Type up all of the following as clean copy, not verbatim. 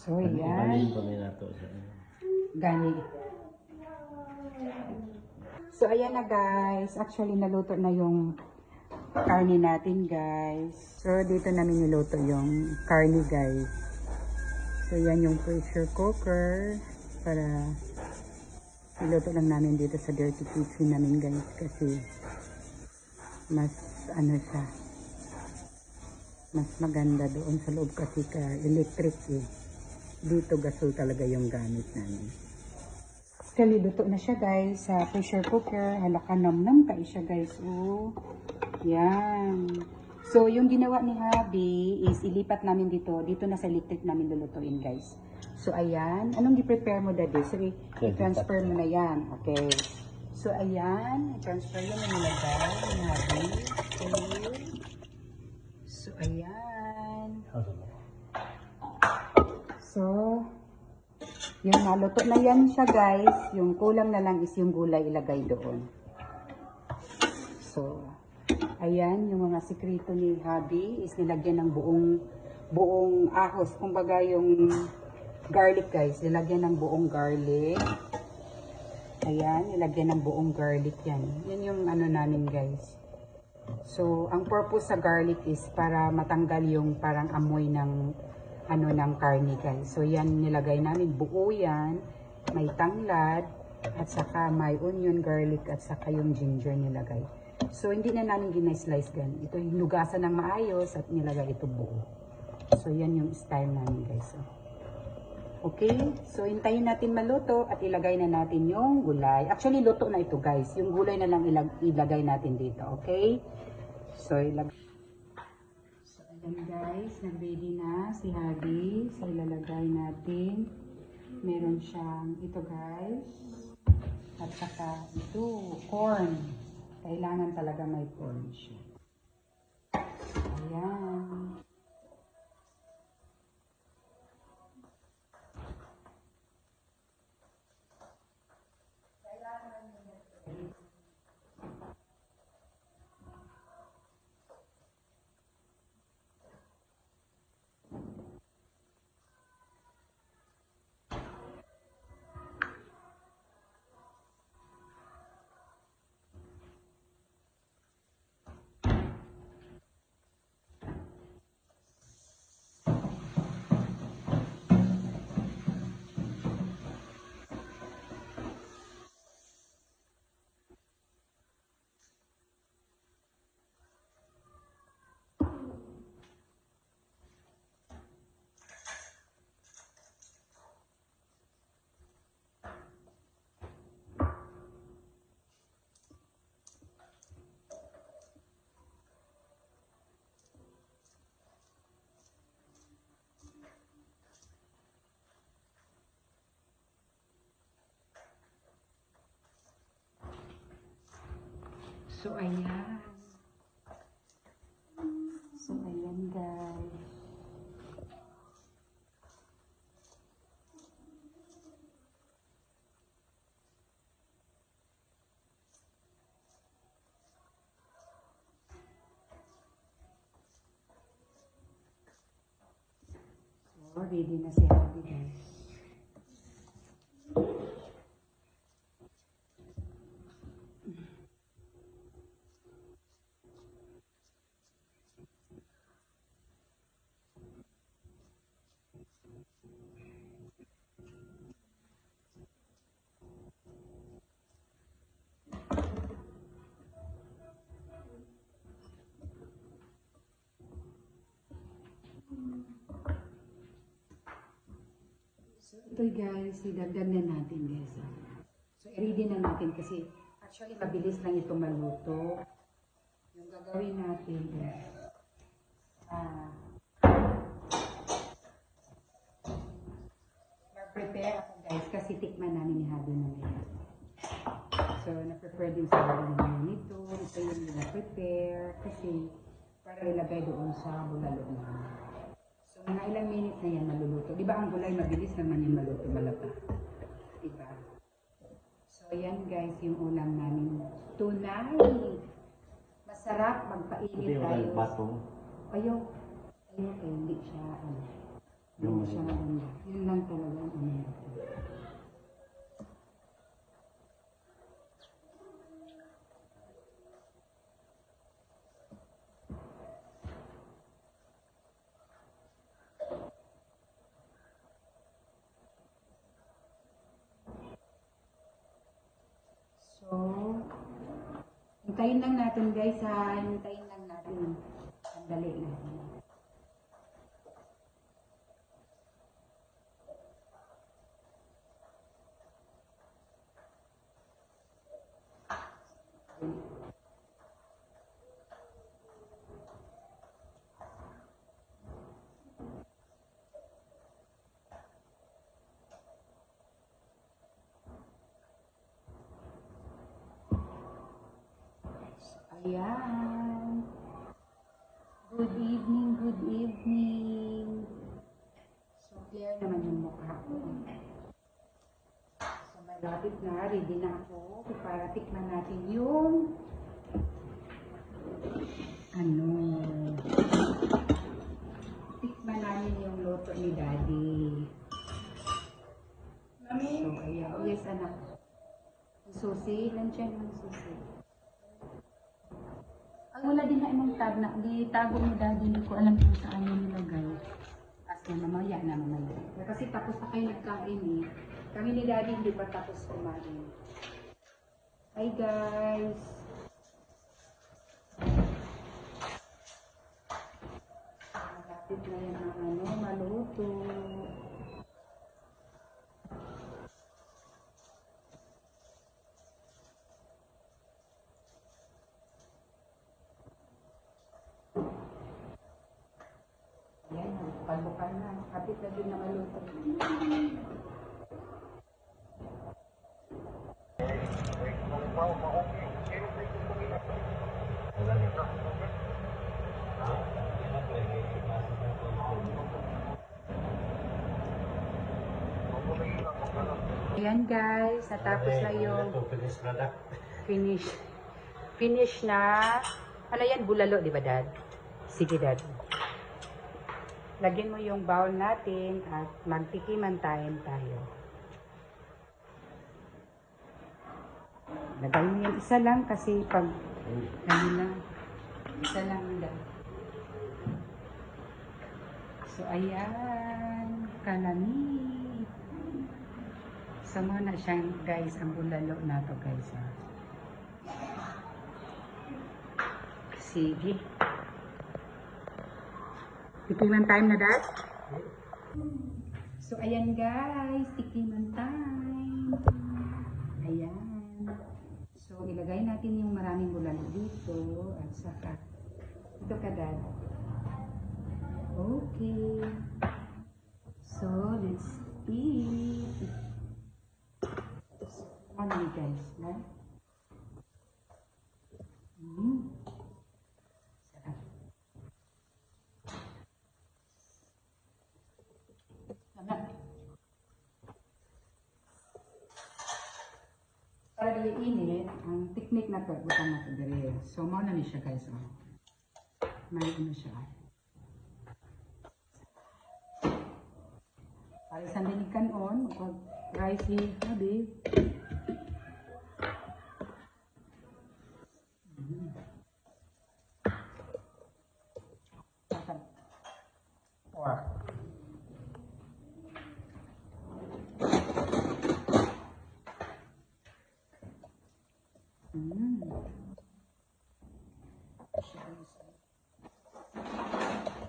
So, yan. Gani. So, ayan na guys. Actually, naluto na yung karne natin guys. So, dito namin niluto yung karne guys. So, yan yung pressure cooker. Para niluto lang namin dito sa dirty kitchen namin guys. Kasi, mas ano siya. Mas maganda doon sa loob kasi ka electric eh. Dito gasol talaga yung gamit namin. Actually, luto na siya guys sa pressure cooker. Halaka namnam kayo siya guys. Oh, yan. So, yung ginawa ni Habi is ilipat namin dito. Dito na sa electric namin lulutuin guys. So, ayan. Anong i-prepare mo daddy? Sige, i-transfer mo na yan. Okay. So, ayan. I-transfer yan na nilagay ni Habi. Okay. So, ayan. So, yung naluto na yan siya guys. Yung kulang na lang is yung gulay ilagay doon. So, ayan. Yung mga sikreto ni Habi is nilagyan ng buong ahos. Kumbaga yung garlic guys. Nilagyan ng buong garlic. Ayan. Nilagyan ng buong garlic yan. Yan yung ano namin guys. So, ang purpose sa garlic is para matanggal yung parang amoy ng ano ng karne guys. So, yan nilagay namin. Buo yan. May tanglad. At saka may onion, garlic. At saka yung ginger nilagay. So, hindi na namin ginay-slice gan. Ito yung hinugasan ng maayos at nilagay ito buo. So, yan yung style namin guys. Okay? So, hintayin natin maluto at ilagay na natin yung gulay. Actually, luto na ito guys. Yung gulay na lang ilagay natin dito. Okay? So, ayan guys. Nag-ready na si Habi. So, ilalagay natin. Meron siyang ito guys. At saka ito, corn. Kailangan talaga may corn siya. Ayan. So, ayan. So, ayan guys. So, ready na si Habi guys. So, ito guys, idagdag na natin guys. So, i-ready na natin kasi actually mabilis lang ito maluto. Yung gagawin natin guys. Prepare ako guys kasi tikman namin ni Habi mamaya. So, na-prepare din sa Habi namin ito. Ito yung na-prepare kasi para ilagay doon sa bulalo namin. So, mga ilang minutes na yan maluluto. Diba ang gulay mabilis naman yung maluto malata. Diba? So, yan guys yung ulam namin. Tunay! Masarap magpainit tayo. Ayaw. Ayaw, hindi siya. Hindi siya maganda. Yun lang talaga ang ano natin. So, hintayin lang natin guys ha. Hintayin lang natin. Sandali natin. Ayan. Good evening, good evening. So, clear naman yung mukha ko. So, malapit na. Ready na ako. Para tikman natin yung tikman namin yung luto ni Daddy. So, ayan. Yes, anak. Ang susi. Nandiyan ang susi. Wala din na imong tag na. Di tago ni Daddy. Hindi ko alam kung saan yung nilagay. As na mamaya. Kasi tapos na kayo nagkain eh. Kami ni Daddy hindi pa tapos kumain. Hi guys! Malapit na yan ang maluto. Ayan, bukal-bukal na. Kapit na din na maluto. Ayan guys, natapos na yung finish na. Ano yan? Bulalo, di ba Dad? Sige Dad. Lagyan mo yung bowl natin at magtikiman tayo. Lagay mo yung isa lang kasi pag isa lang Dad. So ayan, kalamig. Sama na siyang guys, ang bulalo na to guys. Sige. Tikiman time na Dad? So ayan guys, tikiman time. Ayan. So ilagay natin yung maraming bulalo dito at saka ito ka Dad. Okay. So let's eat. Ano ni guys, na? Sarap. Sarap. Para i-init, ang technique na to, butang na to dali. So, mauna ni siya guys. May ano siya. Para isang dinig kanon, mag-rice ni gabi.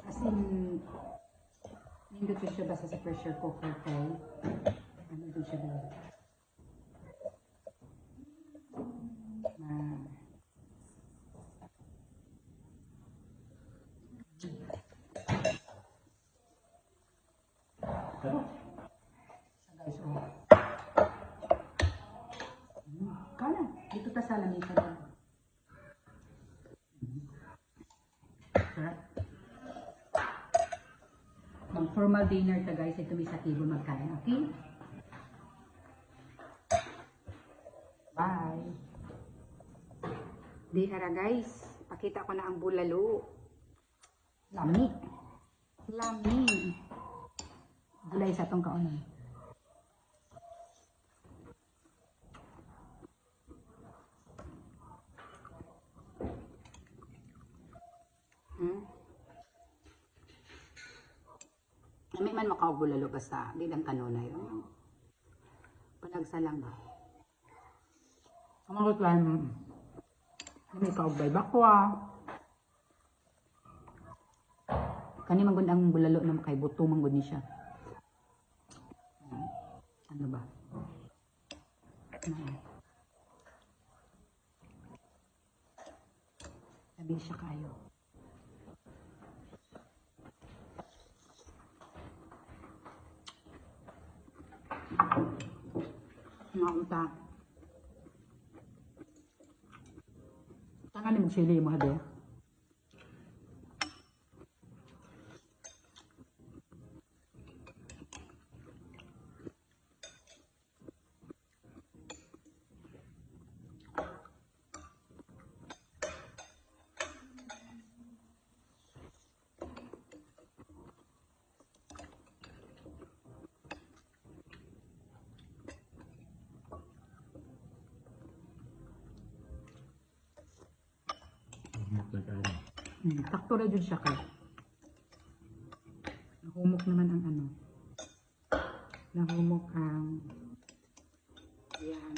As in, hindi ko siya basta sa pressure cooker kay ano din siya doon. Guys, kala, dito ta sa lamesa doon. Mag-formal dinner ta guys, ito may sa table magkain, okay? Bye! Di hara guys, pakita ko na ang bulalo. Lami! Gulay sa itong kaunan. Nami man makaubulalo basta, di lang kanunay. Panagsalang ba? Ang mga kwan, nami kaubay bakwa. Kani man gud ang bulalo na makaibuto man gud ni siya. Ano ba? Sabi siya kayo. Naunta. Tangan ni magsili mo hade. Takto ra jud siya kay. Nahumok naman ang ano. Nahumok ang yan.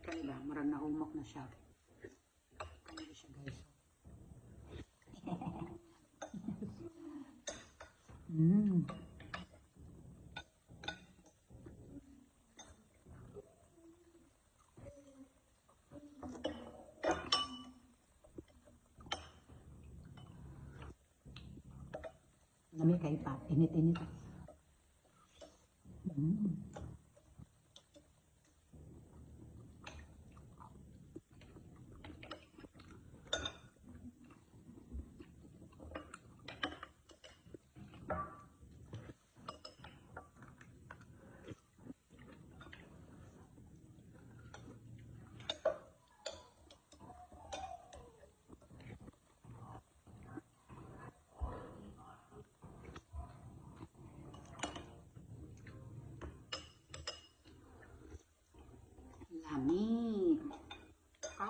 Kaya ba, marang nahumok na siya. Kaya siya guys. Nami kay pa, init-init. Lami.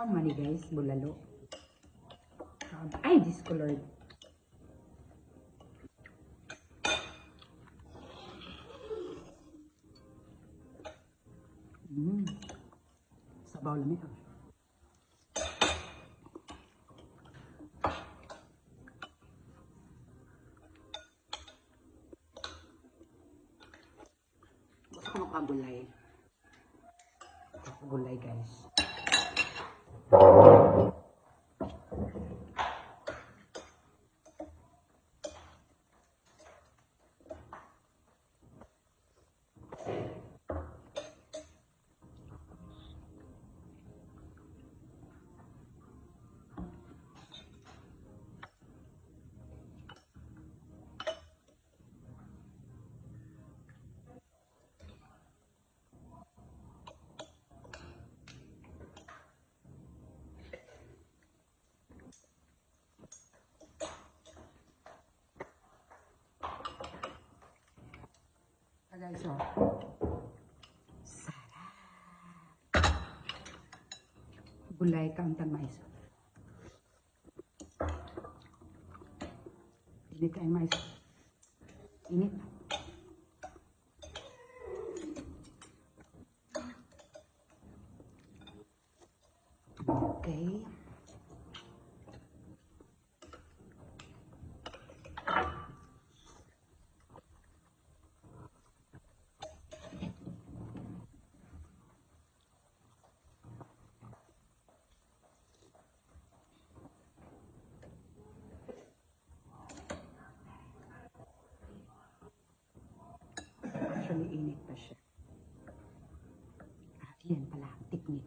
Kaon man ni guys, bulalo. Kaon. Ay, Diyos ko Lord. Sabaw lami ito. Gusto ko makagulay. Gulay guys. Guys, oh. Sarap. Gulay kauntang mais. Init ay mais. Init. Okay. Actually, init pa siya. Yan pala, technique.